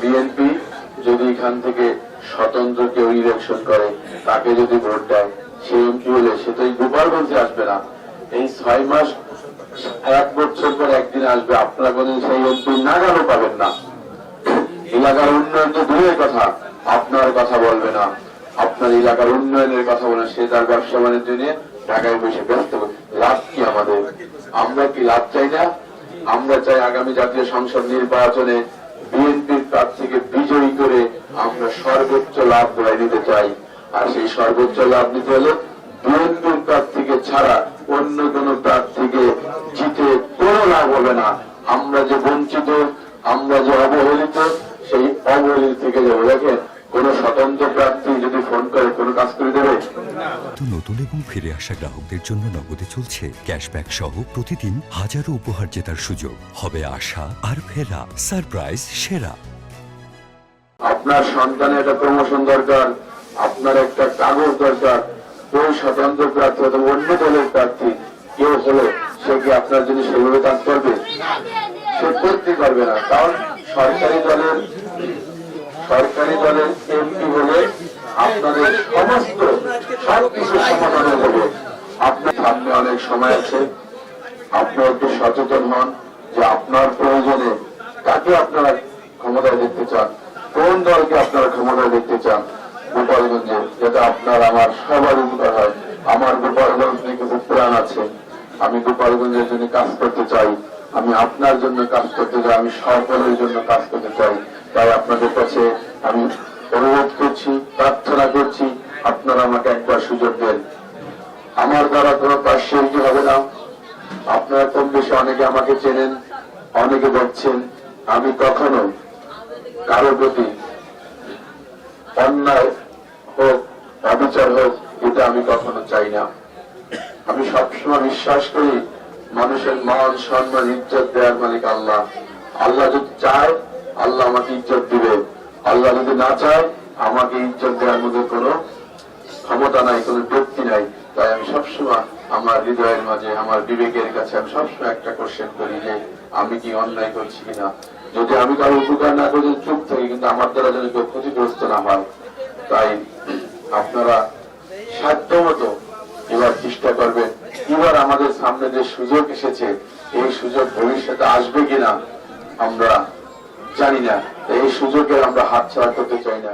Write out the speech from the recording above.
BNP যদি এখান থেকে স্বতন্ত্র কেউ ইলেকশন করে, তাকে যদি ভোট দেয়, সে এমপি হলে সে তো এই গোপালগঞ্জে আসবে না। এই 6 মাস 1 বছর পর একদিন আসবে, আপনারা কোনদিন সেই এমপি নাগালও পাবেন না। এলাকার উন্নয়ন তো দূরের কথা, আপনার কথা বলবে না, আপনার এলাকার উন্নয়নের কথা বলে সে তার ব্যবসা বাণিজ্য নিয়ে ঢাকায় বসে ব্যস্ত। লাভ কি আমাদের? আমরা কি লাভ চাই না? আমরা চাই আগামী জাতীয় সংসদ নির্বাচনে বিএনপির প্রার্থীকে বিজয়ী করে আমরা সর্বোচ্চ লাভ ধরে নিতে চাই। আর সেই সর্বোচ্চ লাভ নিতে হলে বিএনপির প্রার্থীকে ছাড়া অন্য কোন প্রার্থীকে জিতে কোনো লাভ হবে না। আমরা যে বঞ্চিত, আমরা যে অবহেলিত, সেই অবহেলিত থেকে যাবো। দেখেন, কোন স্বতন্ত্র প্রার্থী যদি ফোন করে কোন কাজ করে দেবে? নতুন এবং ফিরে আসা গ্রাহকদের জন্য নগদে চলছে ক্যাশব্যাক সহ প্রতিদিন হাজারো উপহার জেতার সুযোগ। হবে আশা আর ফেরা, সারপ্রাইজ সেরা। আপনার সন্তানের একটা প্রমোশন দরকার, আপনার একটা কাগজ দরকার, ওই স্বতন্ত্র প্রার্থী অথবা অন্য দলের প্রার্থী কেউ হলে সে কি আপনার জন্য সেভাবে কাজ করবে? সে করতে পারবে না। কারণ সরকারি দলের এমপি হলে আপনাদের সমস্ত সবকিছু সমাধান হবে। আপনার সামনে অনেক সময় আছে, আপনার একটু সচেতন হন যে আপনার প্রয়োজনে কাকে আপনারা ক্ষমতায় দেখতে চান, কোন দলকে আপনারা ক্ষমতায় দেখতে চান গোপালগঞ্জে, যাতে আপনার আমার সবার উপকার হয়। আমার গোপালগঞ্জ নিয়ে কিছু প্রাণ আছে, আমি গোপালগঞ্জের জন্য কাজ করতে চাই, আমি আপনার জন্য কাজ করতে চাই, আমি সকলের জন্য কাজ করতে চাই। তাই আপনাদের কাছে আমি অনুরোধ করছি, প্রার্থনা করছি, আপনারা আমাকে একবার সুযোগ দেন। আমার দ্বারা কোনো পার্সিয়ালিটি হবে না। আপনারা কম বেশি অনেকে আমাকে চেনেন, অনেকে দেখছেন। আমি কখনো কারো প্রতি অন্যায় হোক, অবিচার হোক, এটা আমি কখনো চাই না। আমি সবসময় বিশ্বাস করি মানুষের মান সম্মান ইজ্জত দেওয়ার মালিক আল্লাহ। আল্লাহ যদি চায় আল্লাহ আমাকে ইজ্জত দিবে, আল্লাহ যদি না চায় আমাকে ইজ্জত দেওয়ার মধ্যে কোনো ক্ষমতা নাই, কোনো ব্যক্তি নাই। তাই আমি সবসময় আমার হৃদয়ের মাঝে, আমার বিবেকের কাছে আমি সবসময় একটা কোশ্চেন করি যে আমি কি অন্যায় করছি কিনা। যদি আমি কারো উপকার না করে চুপ থাকি, কিন্তু আমার দ্বারা যেন কেউ ক্ষতিগ্রস্ত না হয়। তাই আপনারা সাধ্যমতো এবার চেষ্টা করবেন। এবার আমাদের সামনে যে সুযোগ এসেছে, এই সুযোগ ভবিষ্যতে আসবে কিনা আমরা জানি না। এই সুযোগের আমরা হাতছাড়া করতে চাই না।